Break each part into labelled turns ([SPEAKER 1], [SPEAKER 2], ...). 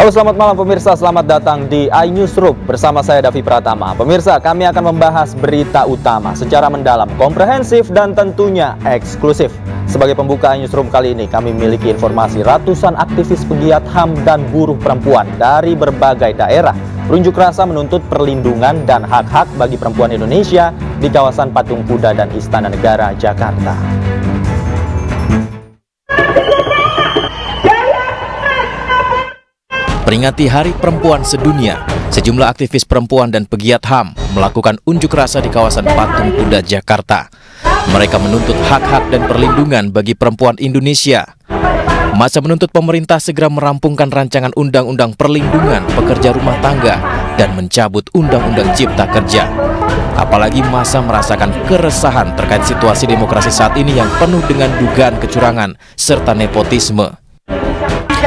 [SPEAKER 1] Halo, selamat malam pemirsa, selamat datang di iNewsroom bersama saya Davi Pratama. Pemirsa, kami akan membahas berita utama secara mendalam, komprehensif dan tentunya eksklusif. Sebagai pembuka iNewsroom kali ini, kami memiliki informasi ratusan aktivis pegiat HAM dan buruh perempuan dari berbagai daerah berunjuk rasa menuntut perlindungan dan hak-hak bagi perempuan Indonesia di kawasan Patung Kuda dan Istana Negara, Jakarta.
[SPEAKER 2] Peringati Hari Perempuan Sedunia, sejumlah aktivis perempuan dan pegiat HAM melakukan unjuk rasa di kawasan Patung Kuda, Jakarta. Mereka menuntut hak-hak dan perlindungan bagi perempuan Indonesia. Massa menuntut pemerintah segera merampungkan rancangan undang-undang perlindungan pekerja rumah tangga dan mencabut undang-undang cipta kerja. Apalagi massa merasakan keresahan terkait situasi demokrasi saat ini yang penuh dengan dugaan kecurangan serta nepotisme.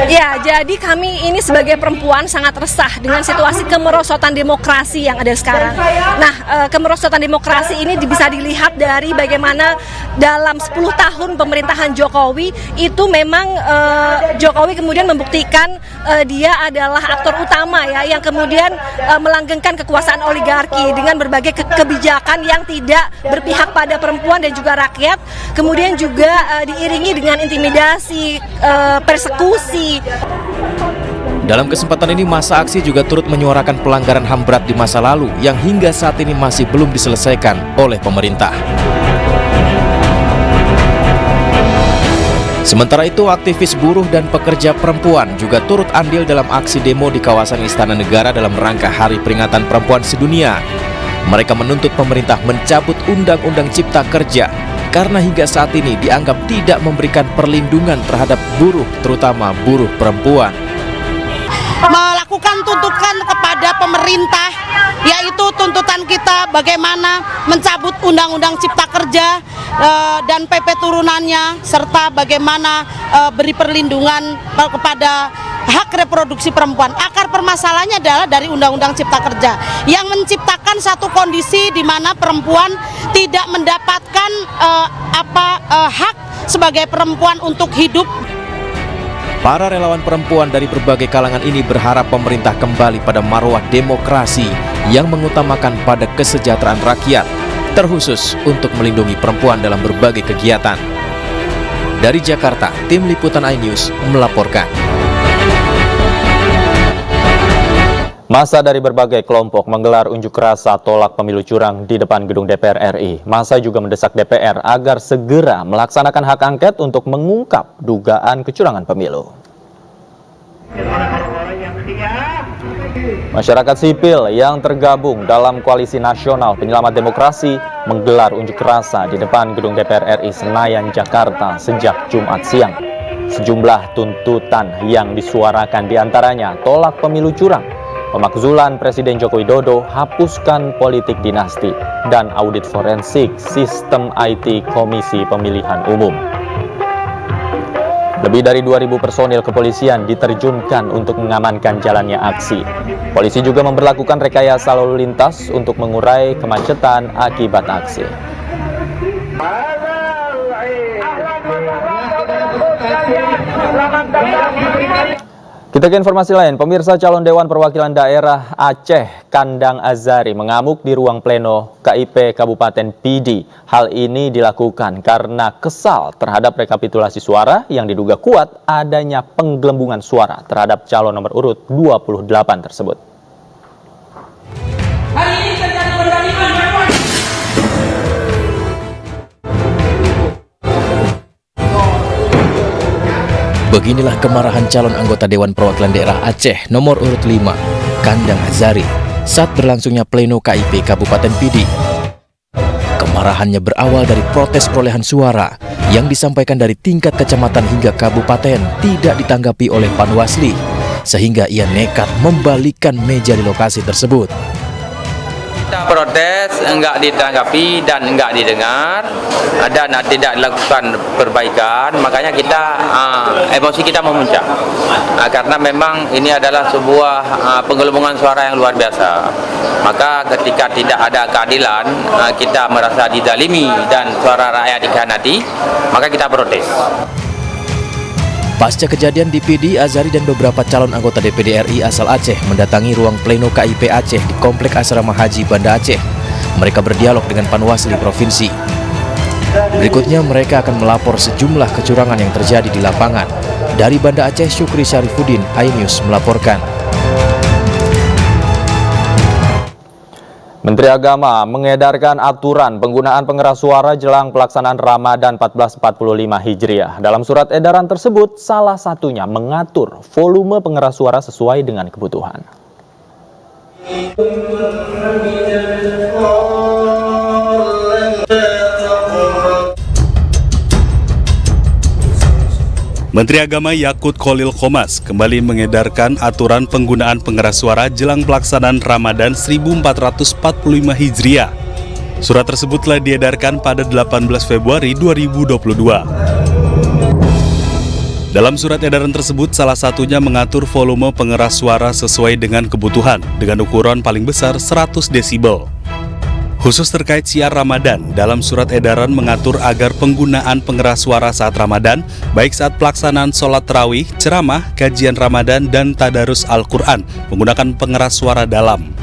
[SPEAKER 3] Ya, jadi kami ini sebagai perempuan sangat resah dengan situasi kemerosotan demokrasi yang ada sekarang. Nah, kemerosotan demokrasi ini bisa dilihat dari bagaimana dalam 10 tahun pemerintahan Jokowi itu memang Jokowi kemudian membuktikan dia adalah aktor utama ya yang kemudian melanggengkan kekuasaan oligarki dengan berbagai kebijakan yang tidak berpihak pada perempuan dan juga rakyat. Kemudian juga diiringi dengan intimidasi, persekusi.
[SPEAKER 2] Dalam kesempatan ini, massa aksi juga turut menyuarakan pelanggaran HAM berat di masa lalu yang hingga saat ini masih belum diselesaikan oleh pemerintah. Sementara itu, aktivis buruh dan pekerja perempuan juga turut andil dalam aksi demo di kawasan Istana Negara dalam rangka Hari Peringatan Perempuan Sedunia. Mereka menuntut pemerintah mencabut Undang-Undang Cipta Kerja karena hingga saat ini dianggap tidak memberikan perlindungan terhadap buruh, terutama buruh perempuan.
[SPEAKER 4] Melakukan tuntutan kepada pemerintah, yaitu tuntutan kita bagaimana mencabut Undang-Undang Cipta Kerja dan PP turunannya, serta bagaimana beri perlindungan kepada hak reproduksi perempuan. Akar permasalahannya adalah dari Undang-Undang Cipta Kerja yang menciptakan satu kondisi di mana perempuan tidak mendapatkan hak sebagai perempuan untuk hidup.
[SPEAKER 2] Para relawan perempuan dari berbagai kalangan ini berharap pemerintah kembali pada marwah demokrasi yang mengutamakan pada kesejahteraan rakyat, terkhusus untuk melindungi perempuan dalam berbagai kegiatan. Dari Jakarta, tim liputan iNews melaporkan.
[SPEAKER 1] Massa dari berbagai kelompok menggelar unjuk rasa tolak pemilu curang di depan gedung DPR RI. Massa juga mendesak DPR agar segera melaksanakan hak angket untuk mengungkap dugaan kecurangan pemilu. Masyarakat sipil yang tergabung dalam Koalisi Nasional Penyelamat Demokrasi menggelar unjuk rasa di depan gedung DPR RI Senayan, Jakarta sejak Jumat siang. Sejumlah tuntutan yang disuarakan diantaranya tolak pemilu curang, pemakzulan Presiden Joko Widodo, hapuskan politik dinasti, dan audit forensik sistem IT Komisi Pemilihan Umum. Lebih dari 2.000 personil kepolisian diterjunkan untuk mengamankan jalannya aksi. Polisi juga memberlakukan rekayasa lalu lintas untuk mengurai kemacetan akibat aksi. Kita ke informasi lain, pemirsa. Calon Dewan Perwakilan Daerah Aceh Kandang Azari mengamuk di ruang pleno KIP Kabupaten Pidi. Hal ini dilakukan karena kesal terhadap rekapitulasi suara yang diduga kuat adanya penggelembungan suara terhadap calon nomor urut 28 tersebut.
[SPEAKER 5] Hari ini terjadi perbandingan.
[SPEAKER 2] Beginilah kemarahan calon anggota Dewan Perwakilan Daerah Aceh nomor urut 5, Kandang Azari, saat berlangsungnya pleno KIP Kabupaten Pidi. Kemarahannya berawal dari protes perolehan suara yang disampaikan dari tingkat kecamatan hingga kabupaten tidak ditanggapi oleh Panwasli, sehingga ia nekat membalikkan meja di lokasi tersebut.
[SPEAKER 6] Protes enggak ditanggapi dan enggak didengar dan tidak dilakukan perbaikan, makanya kita emosi kita memuncak karena memang ini adalah sebuah penggelembungan suara yang luar biasa. Maka ketika tidak ada keadilan, kita merasa dizalimi dan suara rakyat dikhianati, maka kita protes.
[SPEAKER 2] Pasca kejadian di PD, Azari dan beberapa calon anggota DPD RI asal Aceh mendatangi ruang pleno KIP Aceh di Komplek Asrama Haji Banda Aceh. Mereka berdialog dengan Panwasli Provinsi. Berikutnya mereka akan melapor sejumlah kecurangan yang terjadi di lapangan. Dari Banda Aceh, Syukri Syarifuddin, iNews melaporkan.
[SPEAKER 1] Menteri Agama mengedarkan aturan penggunaan pengeras suara jelang pelaksanaan Ramadan 1445 Hijriah. Dalam surat edaran tersebut, salah satunya mengatur volume pengeras suara sesuai dengan kebutuhan.
[SPEAKER 7] Menteri Agama Yakut Khalil Qomas kembali mengedarkan aturan penggunaan pengeras suara jelang pelaksanaan Ramadan 1445 Hijriah. Surat tersebut telah diedarkan pada 18 Februari 2022. Dalam surat edaran tersebut, salah satunya mengatur volume pengeras suara sesuai dengan kebutuhan dengan ukuran paling besar 100 desibel. Khusus terkait syiar Ramadan, dalam surat edaran mengatur agar penggunaan pengeras suara saat Ramadan, baik saat pelaksanaan sholat tarawih, ceramah, kajian Ramadan, dan tadarus Al-Quran, menggunakan pengeras suara dalam.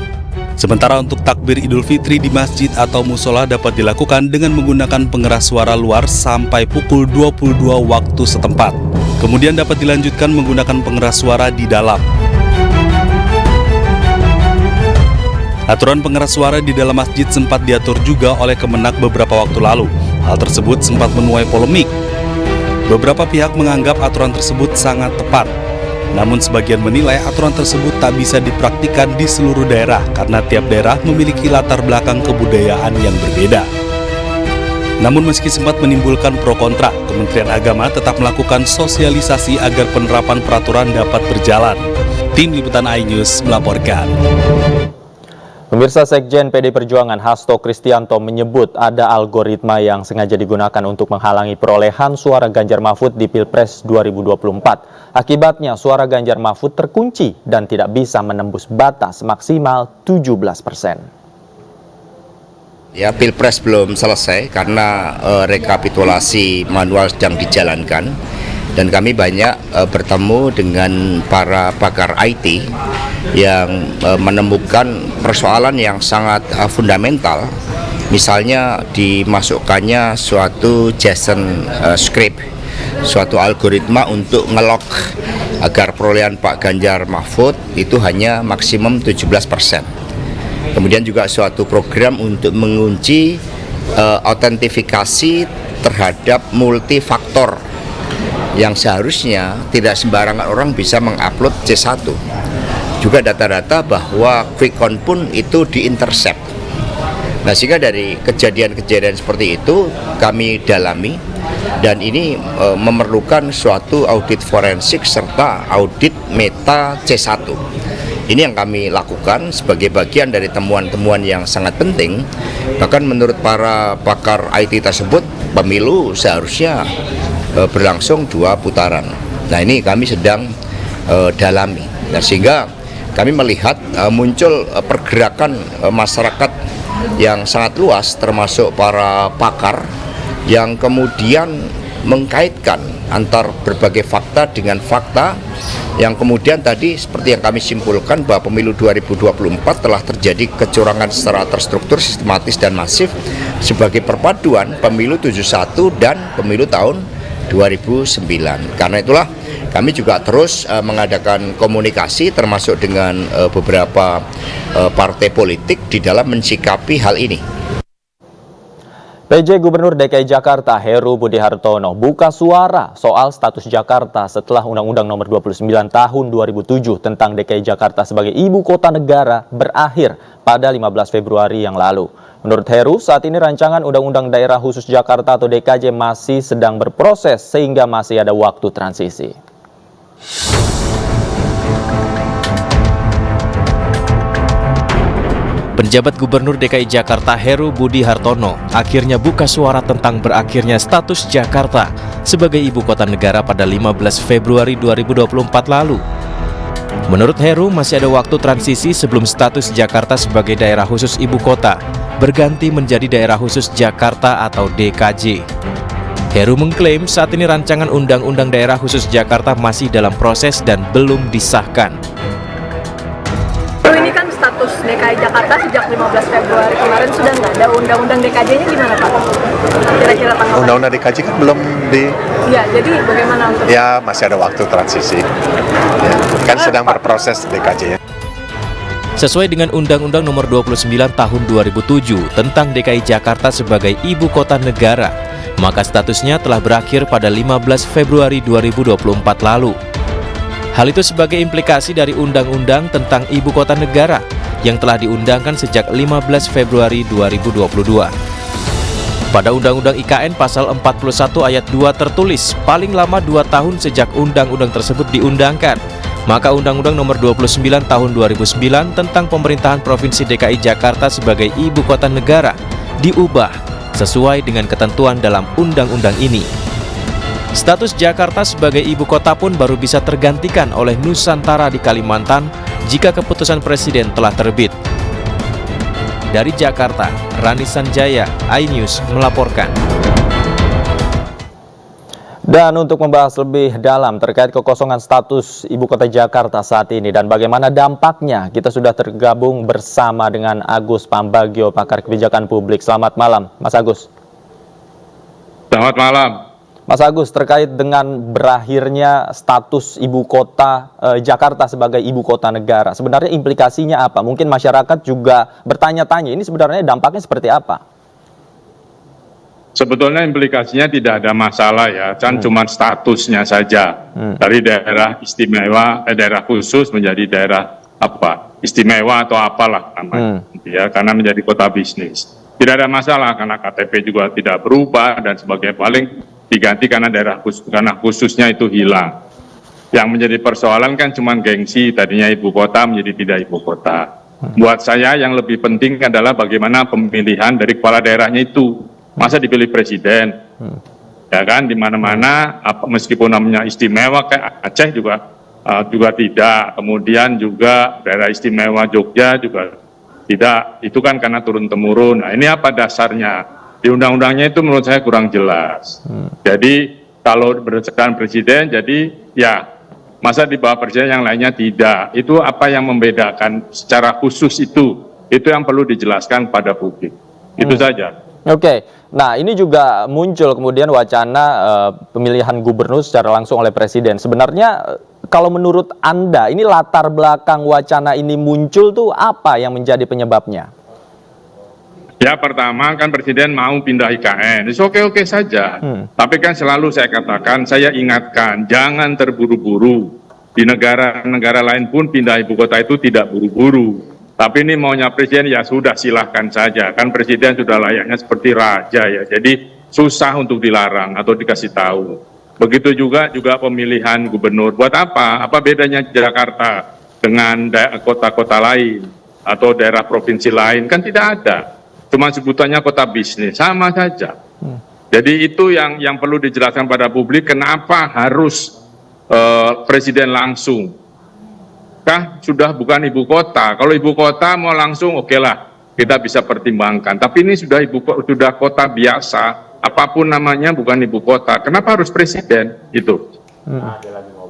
[SPEAKER 7] Sementara untuk takbir Idul Fitri di masjid atau musola dapat dilakukan dengan menggunakan pengeras suara luar sampai pukul 22 waktu setempat. Kemudian dapat dilanjutkan menggunakan pengeras suara di dalam. Aturan pengeras suara di dalam masjid sempat diatur juga oleh Kemenak beberapa waktu lalu. Hal tersebut sempat menuai polemik. Beberapa pihak menganggap aturan tersebut sangat tepat. Namun sebagian menilai aturan tersebut tak bisa dipraktikkan di seluruh daerah karena tiap daerah memiliki latar belakang kebudayaan yang berbeda. Namun meski sempat menimbulkan pro kontra, Kementerian Agama tetap melakukan sosialisasi agar penerapan peraturan dapat berjalan. Tim Liputan iNews melaporkan.
[SPEAKER 1] Pemirsa, Sekjen PD Perjuangan Hasto Kristianto menyebut ada algoritma yang sengaja digunakan untuk menghalangi perolehan suara Ganjar Mahfud di Pilpres 2024. Akibatnya suara Ganjar Mahfud terkunci dan tidak bisa menembus batas maksimal 17%.
[SPEAKER 8] Ya, Pilpres belum selesai karena rekapitulasi manual sedang dijalankan. Dan kami banyak bertemu dengan para pakar IT yang menemukan persoalan yang sangat fundamental. Misalnya dimasukkannya suatu JSON script, suatu algoritma untuk ngelok agar perolehan Pak Ganjar Mahfud itu hanya maksimum 17%. Kemudian juga suatu program untuk mengunci autentifikasi terhadap multifaktor yang seharusnya tidak sembarangan orang bisa mengupload C1. Juga data-data bahwa quick count pun itu diintercept. Nah, sehingga dari kejadian-kejadian seperti itu kami dalami dan ini memerlukan suatu audit forensik serta audit meta C1. Ini yang kami lakukan sebagai bagian dari temuan-temuan yang sangat penting. Bahkan menurut para pakar IT tersebut, pemilu seharusnya berlangsung 2 putaran. Nah, ini kami sedang dalami. Nah, sehingga kami melihat muncul pergerakan masyarakat yang sangat luas termasuk para pakar yang kemudian mengkaitkan antar berbagai fakta dengan fakta yang kemudian tadi seperti yang kami simpulkan bahwa pemilu 2024 telah terjadi kecurangan secara terstruktur, sistematis dan masif sebagai perpaduan pemilu 71 dan pemilu tahun 2009. Karena itulah kami juga terus mengadakan komunikasi termasuk dengan beberapa partai politik di dalam mensikapi hal ini.
[SPEAKER 1] PJ Gubernur DKI Jakarta Heru Budi Hartono buka suara soal status Jakarta setelah Undang-Undang Nomor 29 Tahun 2007 tentang DKI Jakarta sebagai ibu kota negara berakhir pada 15 Februari yang lalu. Menurut Heru, saat ini rancangan Undang-Undang Daerah Khusus Jakarta atau DKJ masih sedang berproses sehingga masih ada waktu transisi.
[SPEAKER 2] Penjabat Gubernur DKI Jakarta Heru Budi Hartono akhirnya buka suara tentang berakhirnya status Jakarta sebagai ibu kota negara pada 15 Februari 2024 lalu. Menurut Heru, masih ada waktu transisi sebelum status Jakarta sebagai daerah khusus ibu kota berganti menjadi daerah khusus Jakarta atau DKJ. Heru mengklaim saat ini rancangan Undang-Undang Daerah Khusus Jakarta masih dalam proses dan belum disahkan.
[SPEAKER 3] Ini kan status DKI Jakarta sejak 15 Februari kemarin sudah nggak ada undang-undang DKJ-nya gimana Pak? Kira-kira tanggapan?
[SPEAKER 9] Undang-undang DKJ kan belum
[SPEAKER 3] Ya, jadi bagaimana untuk?
[SPEAKER 9] ya masih ada waktu transisi. Ya, kan sedang berproses DKJ.
[SPEAKER 2] Sesuai dengan Undang-Undang Nomor 29 Tahun 2007 tentang DKI Jakarta sebagai Ibu Kota Negara, maka statusnya telah berakhir pada 15 Februari 2024 lalu. Hal itu sebagai implikasi dari Undang-Undang tentang Ibu Kota Negara yang telah diundangkan sejak 15 Februari 2022. Pada Undang-Undang IKN Pasal 41 Ayat 2 tertulis paling lama 2 tahun sejak undang-undang tersebut diundangkan. Maka Undang-Undang Nomor 29 Tahun 2009 tentang Pemerintahan Provinsi DKI Jakarta sebagai Ibu Kota Negara diubah sesuai dengan ketentuan dalam undang-undang ini. Status Jakarta sebagai ibu kota pun baru bisa tergantikan oleh Nusantara di Kalimantan jika keputusan Presiden telah terbit. Dari Jakarta, Rani Sanjaya, iNews melaporkan.
[SPEAKER 1] Dan untuk membahas lebih dalam terkait kekosongan status Ibu Kota Jakarta saat ini dan bagaimana dampaknya, kita sudah tergabung bersama dengan Agus Pambagio, pakar kebijakan publik. Selamat malam, Mas Agus.
[SPEAKER 10] Selamat malam.
[SPEAKER 1] Mas Agus, terkait dengan berakhirnya status Ibu Kota Jakarta sebagai Ibu Kota Negara, sebenarnya implikasinya apa? Mungkin masyarakat juga bertanya-tanya, ini sebenarnya dampaknya seperti apa?
[SPEAKER 10] Sebetulnya implikasinya tidak ada masalah ya, kan cuma statusnya saja dari daerah istimewa, daerah khusus menjadi daerah apa istimewa atau apalah namanya, ya karena menjadi kota bisnis. Tidak ada masalah karena KTP juga tidak berubah dan sebagainya, paling diganti karena daerah khusus, karena khususnya itu hilang. Yang menjadi persoalan kan cuma gengsi, tadinya ibu kota menjadi tidak ibu kota. Buat saya yang lebih penting adalah bagaimana pemilihan dari kepala daerahnya itu. Masa dipilih presiden, ya kan, di mana-mana, meskipun namanya istimewa kayak Aceh juga tidak, kemudian juga daerah istimewa Jogja juga tidak, itu kan karena turun-temurun. Nah ini apa dasarnya? Di undang-undangnya itu menurut saya kurang jelas. Jadi kalau berdasarkan presiden, jadi ya masa di bawah presiden yang lainnya tidak. Itu apa yang membedakan secara khusus itu yang perlu dijelaskan pada publik. Itu saja.
[SPEAKER 1] Oke, nah ini juga muncul kemudian wacana pemilihan gubernur secara langsung oleh presiden. Sebenarnya kalau menurut Anda, ini latar belakang wacana ini muncul tuh apa yang menjadi penyebabnya?
[SPEAKER 10] Ya pertama kan presiden mau pindah IKN, itu oke-oke saja. Tapi kan selalu saya katakan, saya ingatkan, jangan terburu-buru. Di negara-negara lain pun pindah ibu kota itu tidak buru-buru. Tapi ini maunya presiden ya sudah silahkan saja. Kan presiden sudah layaknya seperti raja ya. Jadi susah untuk dilarang atau dikasih tahu. Begitu juga pemilihan gubernur. Buat apa? Apa bedanya Jakarta dengan kota-kota lain atau daerah provinsi lain? Kan tidak ada. Cuma sebutannya kota bisnis, sama saja. Jadi itu yang perlu dijelaskan pada publik, kenapa harus presiden langsung. Sudah bukan ibu kota. Kalau ibu kota mau langsung oke lah, kita bisa pertimbangkan. Tapi ini sudah sudah kota biasa, apapun namanya bukan ibu kota. Kenapa harus presiden? Itu.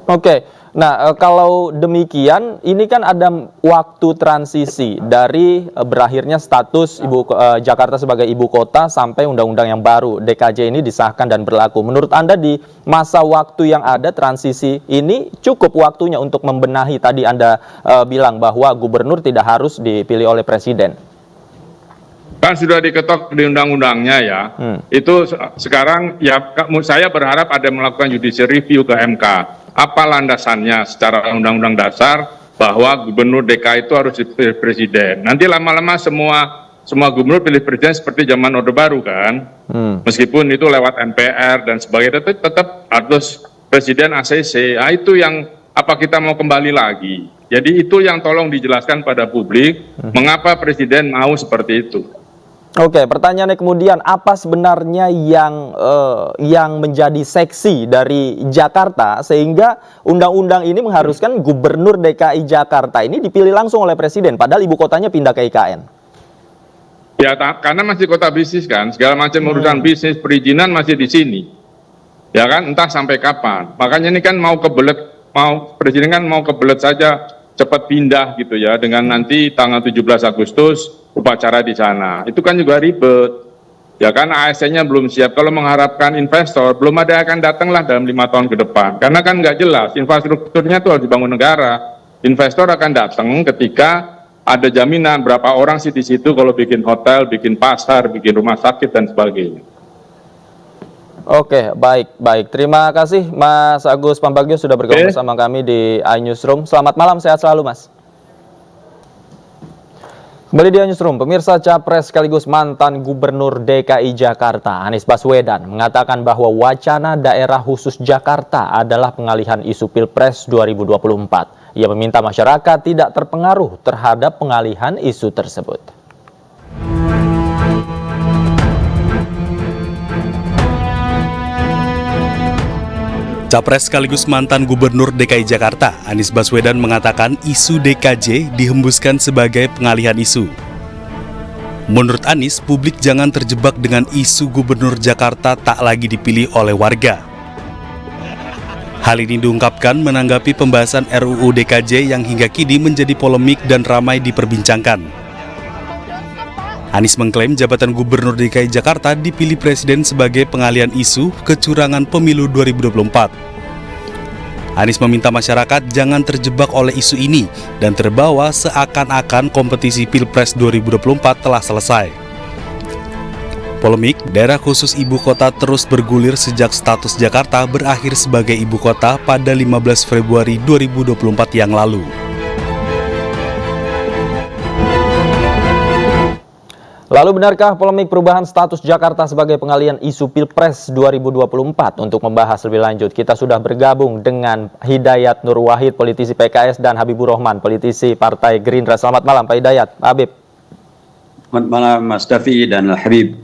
[SPEAKER 1] Oke. Nah, kalau demikian, ini kan ada waktu transisi dari berakhirnya status Jakarta sebagai ibu kota sampai undang-undang yang baru DKJ ini disahkan dan berlaku. Menurut Anda di masa waktu yang ada transisi ini cukup waktunya untuk membenahi, tadi Anda bilang bahwa gubernur tidak harus dipilih oleh presiden.
[SPEAKER 10] Kan sudah diketok di undang-undangnya ya. Itu sekarang ya saya berharap ada melakukan judicial review ke MK. Apa landasannya secara undang-undang dasar bahwa gubernur DKI itu harus dipilih presiden. Nanti lama-lama semua gubernur pilih presiden seperti zaman Orde Baru kan. Meskipun itu lewat MPR dan sebagainya, tetap harus presiden ACC. Nah, itu yang apa kita mau kembali lagi. Jadi itu yang tolong dijelaskan pada publik, mengapa presiden mau seperti itu.
[SPEAKER 1] Oke, pertanyaannya kemudian apa sebenarnya yang menjadi seksi dari Jakarta sehingga undang-undang ini mengharuskan gubernur DKI Jakarta ini dipilih langsung oleh presiden, padahal ibu kotanya pindah ke IKN?
[SPEAKER 10] Ya, karena masih kota bisnis kan, segala macam urusan bisnis perizinan masih di sini. Ya kan, entah sampai kapan. Makanya ini kan presiden kan mau kebelet saja cepat pindah gitu ya, dengan nanti tanggal 17 Agustus upacara di sana. Itu kan juga ribet. Ya kan, ASN-nya belum siap. Kalau mengharapkan investor, belum ada yang akan datanglah dalam 5 tahun ke depan. Karena kan nggak jelas, infrastrukturnya itu harus dibangun negara. Investor akan datang ketika ada jaminan berapa orang sih di situ kalau bikin hotel, bikin pasar, bikin rumah sakit, dan sebagainya.
[SPEAKER 1] Oke, baik. Terima kasih Mas Agus Pambagio sudah bergabung bersama kami di iNewsroom. Selamat malam, sehat selalu Mas. Kembali di iNewsroom, pemirsa, Capres sekaligus mantan Gubernur DKI Jakarta Anies Baswedan mengatakan bahwa wacana daerah khusus Jakarta adalah pengalihan isu Pilpres 2024. Ia meminta masyarakat tidak terpengaruh terhadap pengalihan isu tersebut.
[SPEAKER 7] Capres sekaligus mantan Gubernur DKI Jakarta, Anies Baswedan mengatakan isu DKJ dihembuskan sebagai pengalihan isu. Menurut Anies, publik jangan terjebak dengan isu Gubernur Jakarta tak lagi dipilih oleh warga. Hal ini diungkapkan menanggapi pembahasan RUU DKJ yang hingga kini menjadi polemik dan ramai diperbincangkan. Anies mengklaim jabatan Gubernur DKI Jakarta dipilih Presiden sebagai pengalihan isu kecurangan pemilu 2024. Anies meminta masyarakat jangan terjebak oleh isu ini dan terbawa seakan-akan kompetisi Pilpres 2024 telah selesai. Polemik daerah khusus ibu kota terus bergulir sejak status Jakarta berakhir sebagai ibu kota pada 15 Februari 2024 yang lalu.
[SPEAKER 1] Lalu benarkah polemik perubahan status Jakarta sebagai pengalihan isu Pilpres 2024? Untuk membahas lebih lanjut, kita sudah bergabung dengan Hidayat Nur Wahid, politisi PKS, dan Habibur Rahman, politisi Partai Gerindra. Selamat malam Pak Hidayat. Habib.
[SPEAKER 11] Selamat malam Mas Davi dan Habib.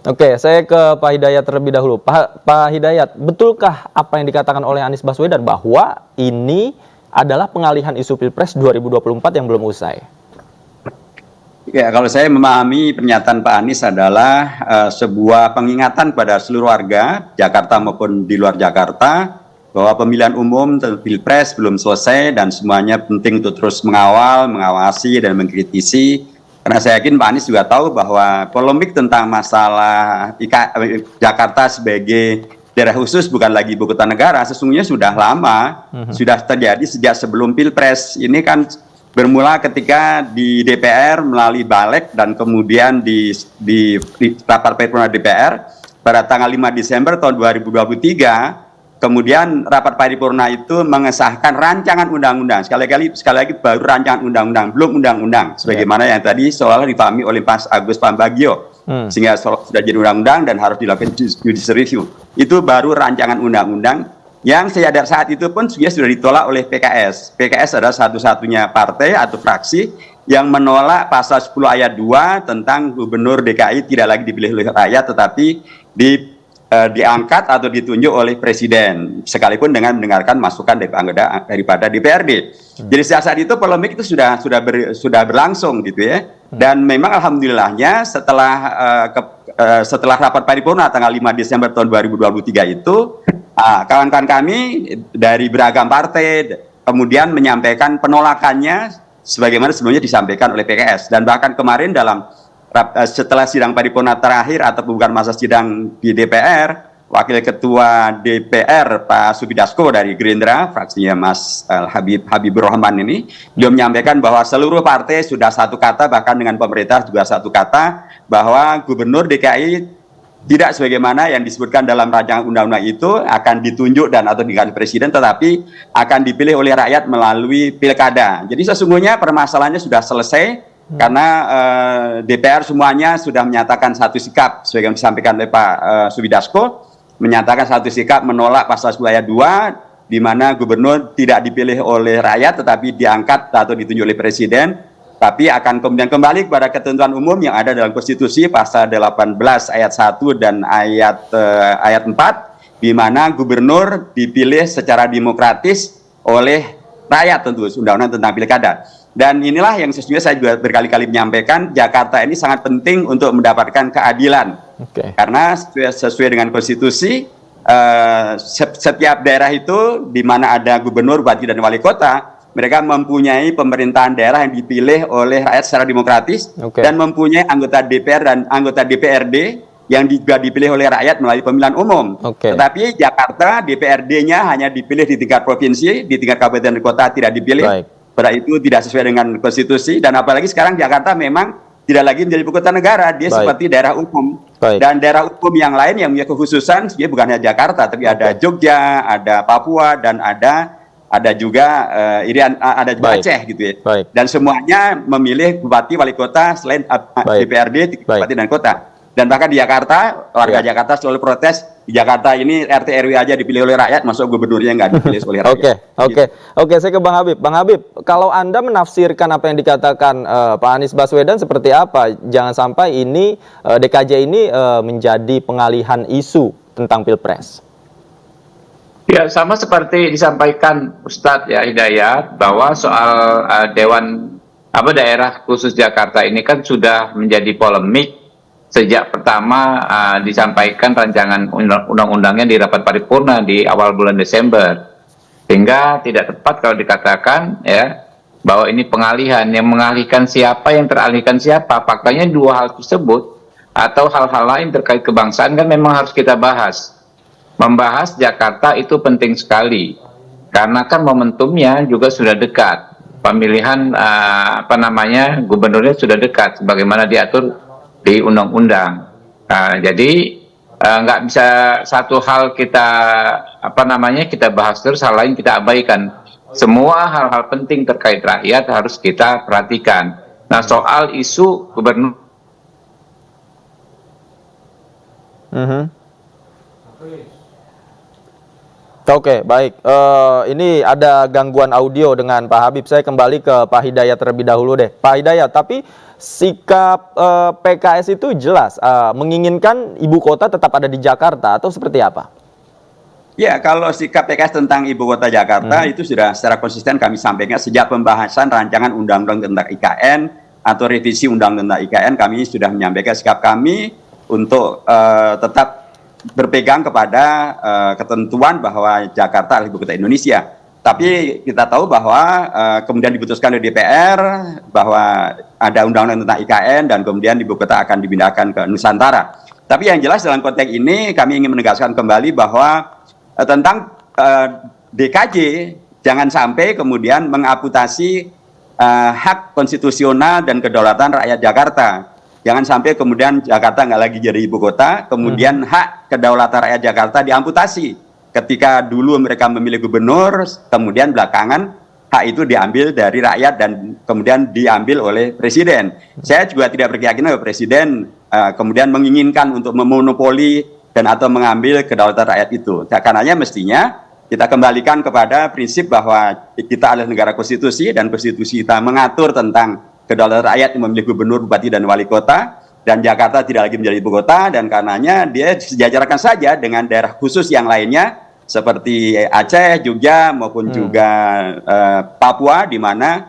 [SPEAKER 1] Oke, saya ke Pak Hidayat terlebih dahulu. Pak Hidayat, betulkah apa yang dikatakan oleh Anies Baswedan bahwa ini adalah pengalihan isu Pilpres 2024 yang belum usai?
[SPEAKER 11] Ya, kalau saya memahami pernyataan Pak Anies adalah sebuah pengingatan pada seluruh warga Jakarta maupun di luar Jakarta bahwa pemilihan umum Pilpres belum selesai dan semuanya penting untuk terus mengawasi dan mengkritisi. Karena saya yakin Pak Anies juga tahu bahwa polemik tentang masalah Jakarta sebagai daerah khusus bukan lagi ibu kota negara, sesungguhnya sudah lama, sudah terjadi sejak sebelum Pilpres. Ini kan bermula ketika di DPR melalui Balik dan kemudian di rapat paripurna DPR pada tanggal 5 Desember tahun 2023, kemudian rapat paripurna itu mengesahkan rancangan undang-undang. Sekali lagi baru rancangan undang-undang, belum undang-undang, sebagaimana yang tadi seolah dipahami oleh Mas Agus Pambagio, sehingga sudah jadi undang-undang dan harus dilakukan judicial review. Itu baru rancangan undang-undang yang saya saat itu pun sudah ditolak oleh PKS. PKS adalah satu-satunya partai atau fraksi yang menolak pasal 10 ayat 2 tentang Gubernur DKI tidak lagi dipilih oleh rakyat tetapi diangkat atau ditunjuk oleh Presiden, sekalipun dengan mendengarkan masukan daripada DPRD. Jadi saat itu polemik itu sudah berlangsung gitu ya. Dan memang alhamdulillahnya setelah rapat paripurna tanggal 5 Desember tahun 2023 itu kawan-kawan kami dari beragam partai kemudian menyampaikan penolakannya sebagaimana sebelumnya disampaikan oleh PKS. Dan bahkan kemarin setelah sidang paripurna terakhir atau bukan masa sidang di DPR, Wakil Ketua DPR Pak Subidasko dari Gerindra, fraksinya Mas Habibur Rahman ini, beliau menyampaikan bahwa seluruh partai sudah satu kata, bahkan dengan pemerintah juga satu kata, bahwa Gubernur DKI tidak sebagaimana yang disebutkan dalam rancangan undang-undang itu akan ditunjuk dan atau diganti presiden, tetapi akan dipilih oleh rakyat melalui pilkada. Jadi sesungguhnya permasalahannya sudah selesai karena DPR semuanya sudah menyatakan satu sikap, sebagaimana disampaikan oleh Pak Subidasko, menyatakan satu sikap menolak pasal 10 ayat 2, di mana gubernur tidak dipilih oleh rakyat tetapi diangkat atau ditunjuk oleh presiden, tapi akan kemudian kembali kepada ketentuan umum yang ada dalam konstitusi pasal 18 ayat 1 dan ayat 4, di mana gubernur dipilih secara demokratis oleh rakyat, tentu undang-undang tentang pilkada. Dan inilah yang sesungguhnya saya juga berkali-kali menyampaikan, Jakarta ini sangat penting untuk mendapatkan keadilan. Karena sesuai dengan konstitusi, setiap daerah itu di mana ada gubernur, bupati, dan wali kota, mereka mempunyai pemerintahan daerah yang dipilih oleh rakyat secara demokratis dan mempunyai anggota DPR dan anggota DPRD yang juga dipilih oleh rakyat melalui pemilihan umum. Tetapi Jakarta DPRD-nya hanya dipilih di tingkat provinsi, di tingkat kabupaten dan kota tidak dipilih. Pada itu tidak sesuai dengan konstitusi, dan apalagi sekarang Jakarta memang tidak lagi menjadi ibu kota negara, dia seperti daerah umum. Dan daerah umum yang lain yang punya kekhususan, dia bukan hanya Jakarta, tapi ada Jogja, ada Papua, dan ada juga ada juga Aceh gitu ya. Dan semuanya memilih bupati, wali kota selain DPRD, bupati dan kota. Dan bahkan di Jakarta, warga Jakarta selalu protes, di Jakarta ini RT RW aja dipilih oleh rakyat, masuk gubernurnya nggak dipilih oleh rakyat.
[SPEAKER 1] Oke, saya ke Bang Habib. Bang Habib, kalau Anda menafsirkan apa yang dikatakan Pak Anies Baswedan seperti apa? Jangan sampai ini DKJ ini menjadi pengalihan isu tentang Pilpres.
[SPEAKER 12] Ya, sama seperti disampaikan Ustadz ya Hidayat, bahwa soal daerah khusus Jakarta ini kan sudah menjadi polemik sejak pertama disampaikan rancangan undang-undangnya di rapat paripurna di awal bulan Desember, sehingga tidak tepat kalau dikatakan ya bahwa ini pengalihan. Yang mengalihkan siapa, yang teralihkan siapa? Faktanya dua hal tersebut atau hal-hal lain terkait kebangsaan kan memang harus kita bahas. Membahas Jakarta itu penting sekali karena kan momentumnya juga sudah dekat, pemilihan gubernurnya sudah dekat sebagaimana diatur di undang-undang. Jadi nggak bisa satu hal kita kita bahas terus, hal lain kita abaikan. Semua hal-hal penting terkait rakyat harus kita perhatikan. Nah, soal isu gubernur
[SPEAKER 1] Oke, baik. Ini ada gangguan audio dengan Pak Habib. Saya kembali ke Pak Hidayat terlebih dahulu deh. Pak Hidayat, tapi sikap PKS itu jelas menginginkan ibu kota tetap ada di Jakarta atau seperti apa?
[SPEAKER 11] Ya, kalau sikap PKS tentang ibu kota Jakarta itu sudah secara konsisten kami sampaikan sejak pembahasan rancangan undang-undang tentang IKN atau revisi undang-undang tentang IKN, kami sudah menyampaikan sikap kami untuk tetap berpegang kepada ketentuan bahwa Jakarta adalah ibu kota Indonesia. Tapi kita tahu bahwa kemudian diputuskan oleh DPR bahwa ada undang-undang tentang IKN dan kemudian ibu kota akan dipindahkan ke Nusantara. Tapi yang jelas dalam konteks ini kami ingin menegaskan kembali bahwa tentang DKJ jangan sampai kemudian mengamputasi hak konstitusional dan kedaulatan rakyat Jakarta. Jangan sampai kemudian Jakarta nggak lagi jadi ibu kota, kemudian hak kedaulatan rakyat Jakarta diamputasi. Ketika dulu mereka memilih gubernur, kemudian belakangan hak itu diambil dari rakyat dan kemudian diambil oleh presiden. Saya juga tidak berkeyakinan bahwa presiden kemudian menginginkan untuk memonopoli dan atau mengambil kedaulatan rakyat itu. Karenanya mestinya kita kembalikan kepada prinsip bahwa kita adalah negara konstitusi dan konstitusi kita mengatur tentang kedaulatan rakyat yang memilih gubernur, bupati, dan wali kota, dan Jakarta tidak lagi menjadi ibu kota, dan karenanya dia disejajarkan saja dengan daerah khusus yang lainnya seperti Aceh, Jogja maupun juga Papua, di mana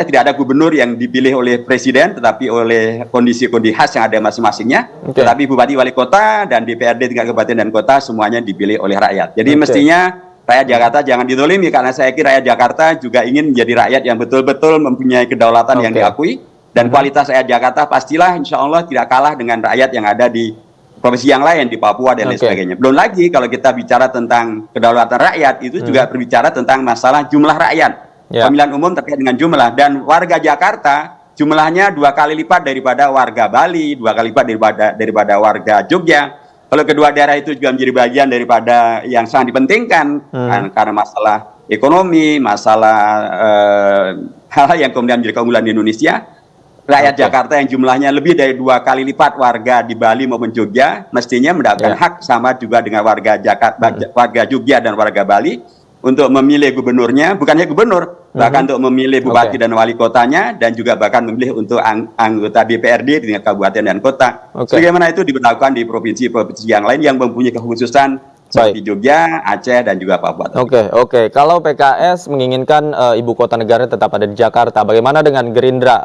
[SPEAKER 11] tidak ada gubernur yang dipilih oleh presiden, tetapi oleh kondisi-kondisi khas yang ada masing-masingnya. Tetapi bupati, wali kota, dan DPRD tingkat kabupaten dan kota semuanya dipilih oleh rakyat. Jadi mestinya rakyat Jakarta jangan didolimi, karena saya kira rakyat Jakarta juga ingin menjadi rakyat yang betul-betul mempunyai kedaulatan yang diakui, dan kualitas rakyat Jakarta pastilah insya Allah tidak kalah dengan rakyat yang ada di provinsi yang lain, di Papua dan lain sebagainya. Belum lagi kalau kita bicara tentang kedaulatan rakyat, itu juga berbicara tentang masalah jumlah rakyat. Pemilihan umum terkait dengan jumlah, dan warga Jakarta jumlahnya 2 kali lipat daripada warga Bali, 2 kali lipat daripada warga Jogja. Kalau kedua daerah itu juga menjadi bagian daripada yang sangat dipentingkan karena masalah ekonomi, masalah hal-hal yang kemudian menjadi keunggulan di Indonesia. Rakyat Jakarta yang jumlahnya lebih dari 2 kali lipat warga di Bali maupun Jogja mestinya mendapatkan hak sama juga dengan warga Jakarta, warga Jogja dan warga Bali untuk memilih gubernurnya, bukan hanya gubernur, bahkan untuk memilih bupati dan wali kotanya, dan juga bahkan memilih untuk anggota DPRD di tingkat kabupaten dan kota. Sebagaimana itu diberlakukan di provinsi-provinsi yang lain yang mempunyai kekhususan seperti Jogja, Aceh, dan juga Papua.
[SPEAKER 1] Oke. Kalau PKS menginginkan ibu kota negara tetap ada di Jakarta, bagaimana dengan Gerindra,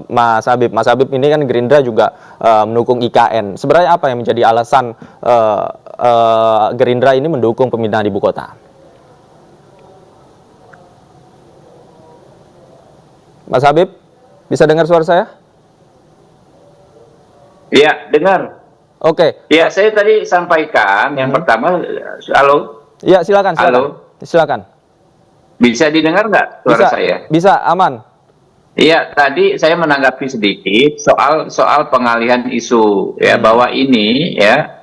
[SPEAKER 1] Mas Habib? Mas Habib ini kan Gerindra juga mendukung IKN. Sebenarnya apa yang menjadi alasan Gerindra ini mendukung pemindahan ibu kota? Mas Habib, bisa dengar suara saya?
[SPEAKER 12] Iya, dengar.
[SPEAKER 1] Oke.
[SPEAKER 12] Ya, saya tadi sampaikan yang pertama, halo?
[SPEAKER 1] Iya, silakan.
[SPEAKER 12] Halo?
[SPEAKER 1] Silakan.
[SPEAKER 12] Bisa didengar nggak suara saya?
[SPEAKER 1] Bisa, aman.
[SPEAKER 12] Iya, tadi saya menanggapi sedikit soal pengalihan isu ya, bahwa ini ya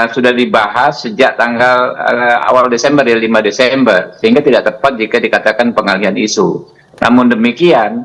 [SPEAKER 12] sudah dibahas sejak tanggal awal Desember ya, 5 Desember, sehingga tidak tepat jika dikatakan pengalihan isu. Namun demikian,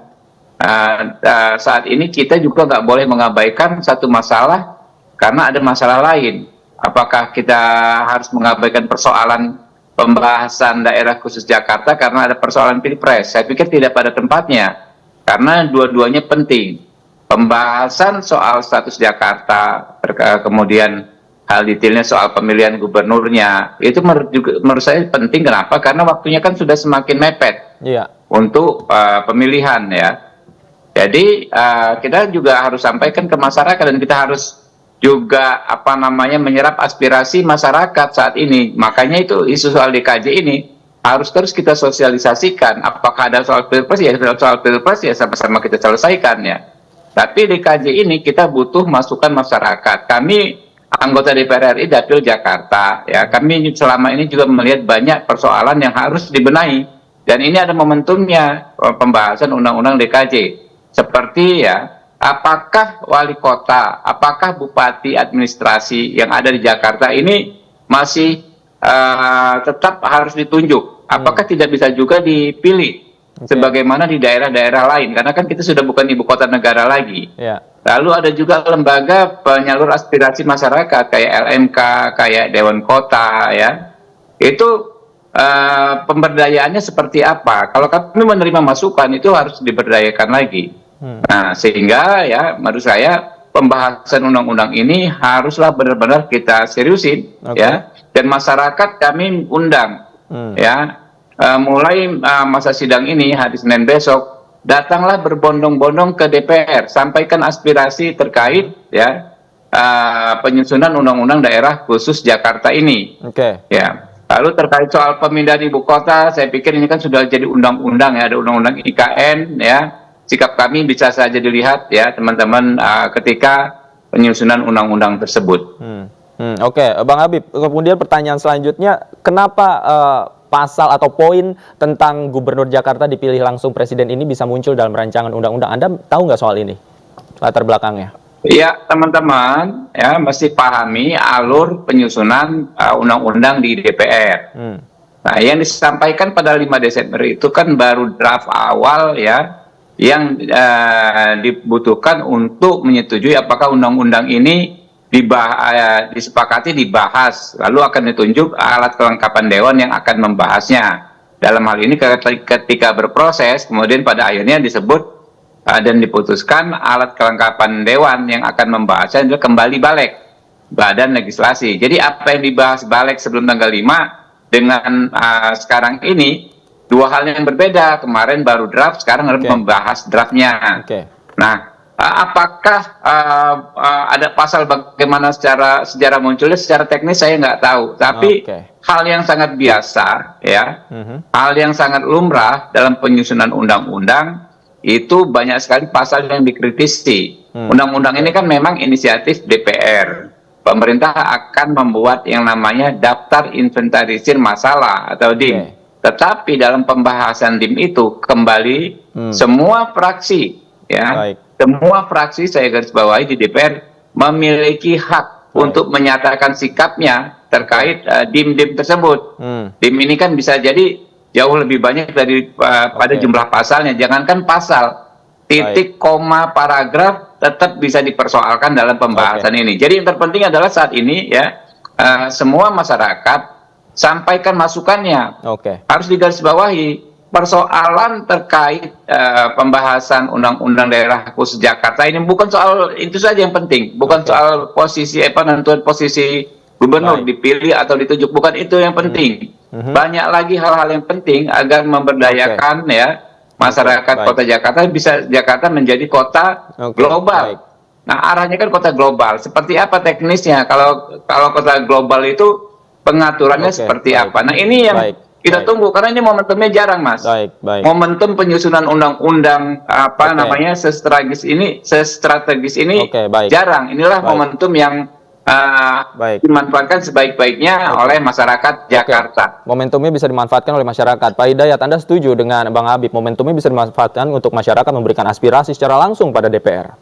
[SPEAKER 12] saat ini kita juga nggak boleh mengabaikan satu masalah karena ada masalah lain. Apakah kita harus mengabaikan persoalan pembahasan daerah khusus Jakarta karena ada persoalan pilpres? Saya pikir tidak pada tempatnya, karena dua-duanya penting. Pembahasan soal status Jakarta, kemudian hal detailnya soal pemilihan gubernurnya, itu menurut saya penting. Kenapa? Karena waktunya kan sudah semakin mepet.
[SPEAKER 1] Iya.
[SPEAKER 12] Untuk pemilihan ya. Jadi kita juga harus sampaikan ke masyarakat, dan kita harus juga menyerap aspirasi masyarakat saat ini. Makanya itu isu soal DKJ ini harus terus kita sosialisasikan. Apakah ada soal pilpres ya sama-sama kita selesaikan ya. Tapi DKJ ini kita butuh masukan masyarakat. Kami anggota DPR RI Dapil Jakarta ya, kami selama ini juga melihat banyak persoalan yang harus dibenahi. Dan ini ada momentumnya pembahasan undang-undang DKJ. Seperti ya, apakah wali kota, apakah bupati administrasi yang ada di Jakarta ini masih tetap harus ditunjuk? Apakah tidak bisa juga dipilih sebagaimana di daerah-daerah lain? Karena kan kita sudah bukan ibu kota negara lagi.
[SPEAKER 1] Yeah.
[SPEAKER 12] Lalu ada juga lembaga penyalur aspirasi masyarakat kayak LMK, kayak Dewan Kota ya. Itu pemberdayaannya seperti apa? Kalau kami menerima masukan itu harus diberdayakan lagi. Nah, sehingga ya menurut saya pembahasan undang-undang ini haruslah benar-benar kita seriusin ya. Dan masyarakat kami undang ya, mulai masa sidang ini hari Senin besok, datanglah berbondong-bondong ke DPR, sampaikan aspirasi terkait ya penyusunan undang-undang daerah khusus Jakarta ini. Ya. Lalu terkait soal pemindahan ibu kota, saya pikir ini kan sudah jadi undang-undang ya, ada undang-undang IKN ya. Sikap kami bisa saja dilihat ya teman-teman ketika penyusunan undang-undang tersebut.
[SPEAKER 1] Oke, Bang Habib, kemudian pertanyaan selanjutnya, kenapa pasal atau poin tentang Gubernur Jakarta dipilih langsung Presiden ini bisa muncul dalam rancangan undang-undang? Anda tahu nggak soal ini, latar belakangnya?
[SPEAKER 12] Iya, teman-teman ya mesti pahami alur penyusunan undang-undang di DPR. Nah, yang disampaikan pada 5 Desember itu kan baru draft awal ya, yang dibutuhkan untuk menyetujui apakah undang-undang ini disepakati dibahas, lalu akan ditunjuk alat kelengkapan dewan yang akan membahasnya. Dalam hal ini ketika berproses, kemudian pada akhirnya disebut dan diputuskan alat kelengkapan dewan yang akan membahasnya adalah kembali balik badan legislasi. Jadi apa yang dibahas balik sebelum tanggal 5 dengan sekarang ini dua hal yang berbeda. Kemarin baru draft, sekarang harus membahas draftnya. Nah, apakah ada pasal bagaimana sejarah munculnya secara teknis saya nggak tahu. Tapi hal yang sangat biasa ya, hal yang sangat lumrah dalam penyusunan undang-undang itu banyak sekali pasal yang dikritisi. Undang-undang ini kan memang inisiatif DPR. Pemerintah akan membuat yang namanya daftar inventarisir masalah atau DIM. Tetapi dalam pembahasan DIM itu kembali semua fraksi ya, semua fraksi saya garis bawahi di DPR memiliki hak untuk menyatakan sikapnya terkait DIM-DIM tersebut. DIM ini kan bisa jadi jauh lebih banyak pada jumlah pasalnya. Jangankan pasal, titik, koma, paragraf tetap bisa dipersoalkan dalam pembahasan ini. Jadi yang terpenting adalah saat ini ya, semua masyarakat sampaikan masukannya. Harus digarisbawahi persoalan terkait pembahasan undang-undang daerah khusus Jakarta ini bukan soal itu saja yang penting, bukan soal posisi penentuan posisi gubernur dipilih atau ditunjuk, bukan itu yang penting. Banyak lagi hal-hal yang penting agar memberdayakan ya masyarakat kota Jakarta, bisa Jakarta menjadi kota global. Nah, arahnya kan kota global. Seperti apa teknisnya? Kalau kota global itu pengaturannya seperti apa? Nah, ini yang kita tunggu karena ini momentumnya jarang, Mas. Momentum penyusunan undang-undang sestrategis ini jarang. Inilah momentum yang dimanfaatkan sebaik-baiknya oleh masyarakat Jakarta.
[SPEAKER 1] Momentumnya bisa dimanfaatkan oleh masyarakat. Pak Hidayat, Anda setuju dengan Bang Habib, momentumnya bisa dimanfaatkan untuk masyarakat memberikan aspirasi secara langsung pada DPR?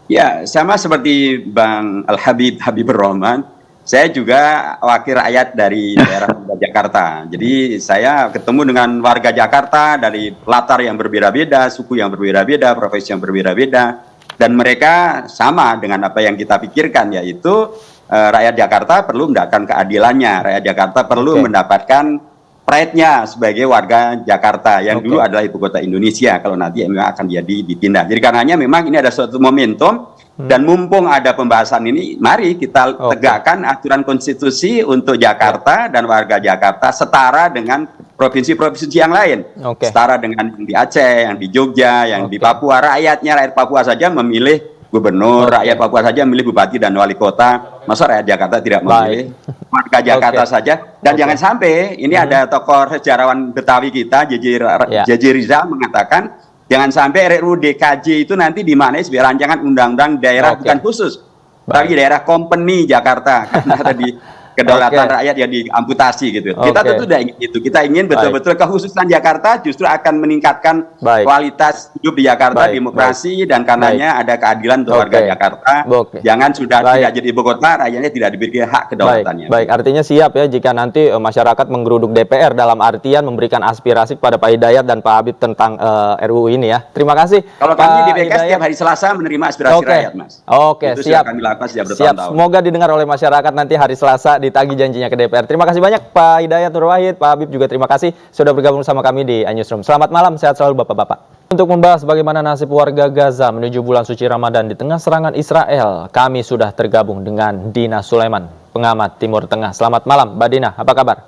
[SPEAKER 11] Ya, sama seperti Bang Habibur Rahman, saya juga wakil rakyat dari daerah Jakarta. Jadi saya ketemu dengan warga Jakarta dari latar yang berbeda-beda, suku yang berbeda-beda, profesi yang berbeda-beda. Dan mereka sama dengan apa yang kita pikirkan, yaitu rakyat Jakarta perlu mendapatkan keadilannya. Rakyat Jakarta perlu mendapatkan pride-nya sebagai warga Jakarta yang dulu adalah ibu kota Indonesia, kalau nanti memang akan jadi dipindah. Jadi karenanya memang ini ada suatu momentum, dan mumpung ada pembahasan ini, mari kita tegakkan aturan konstitusi untuk Jakarta dan warga Jakarta setara dengan provinsi-provinsi yang lain. Setara dengan yang di Aceh, yang di Jogja, yang di Papua. Rakyat Papua saja memilih gubernur, rakyat Papua saja memilih bupati dan wali kota. Masa rakyat Jakarta tidak memilih warga Jakarta saja? Dan jangan sampai ini ada tokoh sejarawan Betawi kita, JJ Rizal mengatakan jangan sampai RUU DKJ itu nanti dimaknai sebagai rancangan undang-undang daerah bukan khusus, tapi daerah company Jakarta karena tadi kedaulatan rakyat yang diamputasi gitu. Kita tentu tidak ingin itu. Kita ingin betul-betul kekhususan Jakarta justru akan meningkatkan kualitas hidup di Jakarta, demokrasi, dan karenanya ada keadilan untuk warga Jakarta. Jangan sudah tidak jadi ibu kota, rakyatnya tidak diberikan hak kedaulatannya.
[SPEAKER 1] Baik, artinya siap ya jika nanti masyarakat menggeruduk DPR dalam artian memberikan aspirasi kepada Pak Hidayat dan Pak Habib tentang RUU ini ya. Terima kasih.
[SPEAKER 11] Kalau kami di BPK setiap hari Selasa menerima aspirasi rakyat, Mas.
[SPEAKER 1] Oke,
[SPEAKER 11] itu
[SPEAKER 1] siap.
[SPEAKER 11] Kami lakukan sejak bertahun-tahun.
[SPEAKER 1] Semoga didengar oleh masyarakat nanti hari Selasa ditagih janjinya ke DPR. Terima kasih banyak Pak Hidayat Nur Wahid, Pak Habib juga terima kasih sudah bergabung sama kami di iNewsroom. Selamat malam, sehat selalu Bapak-bapak. Untuk membahas bagaimana nasib warga Gaza menuju bulan suci Ramadan di tengah serangan Israel, kami sudah tergabung dengan Dina Sulaiman, pengamat Timur Tengah. Selamat malam, Mbak Dina, apa kabar?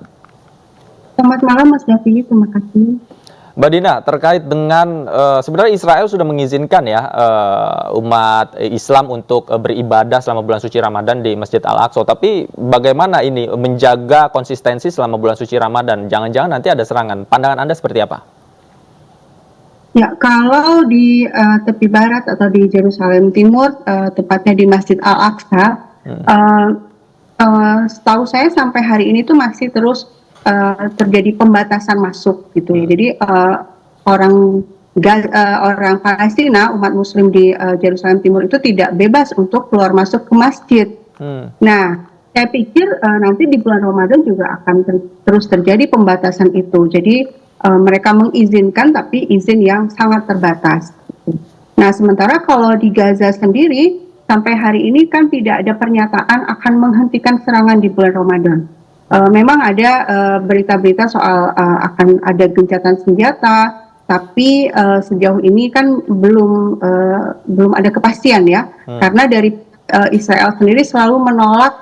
[SPEAKER 13] Selamat malam Mas Davi, terima kasih.
[SPEAKER 1] Mbak Dina, terkait dengan sebenarnya Israel sudah mengizinkan ya umat Islam untuk beribadah selama bulan suci Ramadan di Masjid Al-Aqsa. Tapi bagaimana ini menjaga konsistensi selama bulan suci Ramadan? Jangan-jangan nanti ada serangan. Pandangan Anda seperti apa?
[SPEAKER 13] Ya, kalau di tepi barat atau di Yerusalem Timur, tepatnya di Masjid Al-Aqsa, setahu saya sampai hari ini tuh masih terus terjadi pembatasan masuk gitu ya. Jadi orang Palestina, umat Muslim di Yerusalem Timur itu tidak bebas untuk keluar masuk ke masjid. Nah, saya pikir nanti di bulan Ramadan juga akan terus terjadi pembatasan itu. Jadi mereka mengizinkan tapi izin yang sangat terbatas. Nah, sementara kalau di Gaza sendiri sampai hari ini kan tidak ada pernyataan akan menghentikan serangan di bulan Ramadan. Memang ada berita-berita soal akan ada gencatan senjata, tapi sejauh ini kan belum ada kepastian ya, karena dari Israel sendiri selalu menolak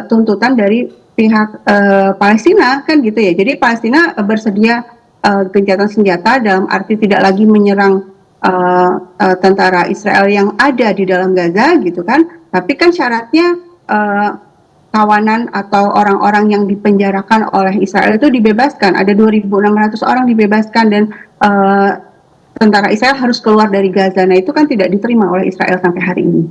[SPEAKER 13] tuntutan dari pihak Palestina kan gitu ya. Jadi Palestina bersedia gencatan senjata dalam arti tidak lagi menyerang tentara Israel yang ada di dalam Gaza gitu kan, tapi kan syaratnya tawanan atau orang-orang yang dipenjarakan oleh Israel itu dibebaskan. Ada 2.600 orang dibebaskan dan tentara Israel harus keluar dari Gaza. Nah, itu kan tidak diterima oleh Israel sampai hari ini.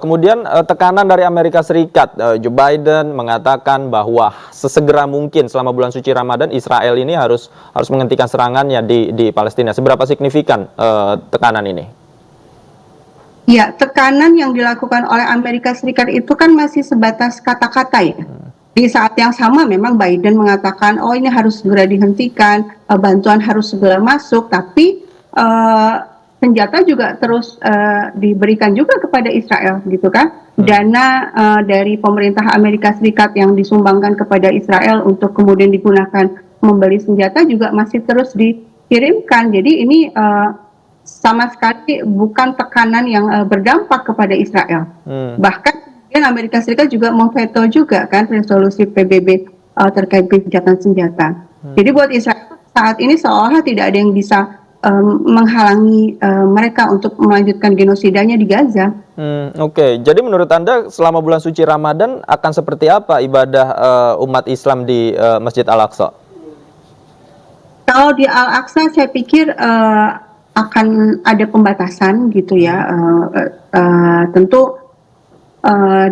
[SPEAKER 1] Kemudian tekanan dari Amerika Serikat, Joe Biden mengatakan bahwa sesegera mungkin selama bulan suci Ramadan Israel ini harus menghentikan serangannya di Palestina. Seberapa signifikan tekanan ini?
[SPEAKER 13] Ya, tekanan yang dilakukan oleh Amerika Serikat itu kan masih sebatas kata-kata ya. Di saat yang sama memang Biden mengatakan, oh ini harus segera dihentikan, bantuan harus segera masuk, tapi senjata juga terus diberikan juga kepada Israel gitu kan. Dana dari pemerintah Amerika Serikat yang disumbangkan kepada Israel untuk kemudian digunakan membeli senjata juga masih terus dikirimkan. Jadi ini sama sekali bukan tekanan yang berdampak kepada Israel. Bahkan Amerika Serikat juga memveto juga kan resolusi PBB terkait gencatan senjata. Jadi buat Israel saat ini seolah tidak ada yang bisa menghalangi mereka untuk melanjutkan genosidanya di Gaza.
[SPEAKER 1] Oke. Jadi menurut Anda selama bulan suci Ramadan akan seperti apa ibadah umat Islam di Masjid Al-Aqsa?
[SPEAKER 13] Kalau di Al-Aqsa saya pikir akan ada pembatasan gitu ya. Tentu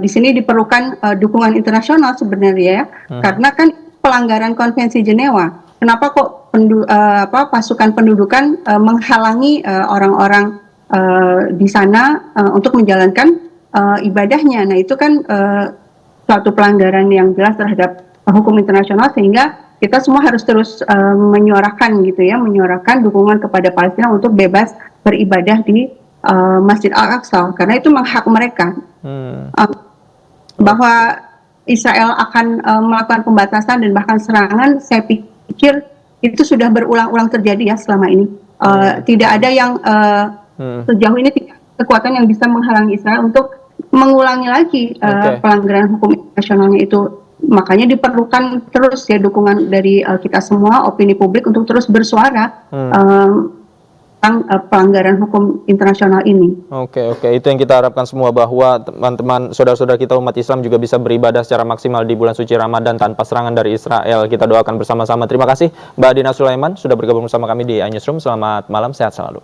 [SPEAKER 13] di sini diperlukan dukungan internasional sebenarnya ya, karena kan pelanggaran Konvensi Jenewa. Kenapa kok pasukan pendudukan menghalangi orang-orang di sana untuk menjalankan ibadahnya? Nah itu kan suatu pelanggaran yang jelas terhadap hukum internasional, sehingga kita semua harus terus menyuarakan gitu ya, menyuarakan dukungan kepada Palestina untuk bebas beribadah di Masjid Al-Aqsa, karena itu hak mereka. Bahwa Israel akan melakukan pembatasan dan bahkan serangan, saya pikir itu sudah berulang-ulang terjadi ya selama ini. Tidak ada yang sejauh ini kekuatan yang bisa menghalangi Israel untuk mengulangi lagi pelanggaran hukum internasionalnya itu. Makanya diperlukan terus ya dukungan dari kita semua, opini publik, untuk terus bersuara tentang pelanggaran hukum internasional ini.
[SPEAKER 1] Oke, itu yang kita harapkan semua, bahwa teman-teman saudara-saudara kita umat Islam juga bisa beribadah secara maksimal di bulan suci Ramadan tanpa serangan dari Israel. Kita doakan bersama-sama. Terima kasih Mbak Dina Sulaiman sudah bergabung bersama kami di iNewsroom. Selamat malam, sehat selalu.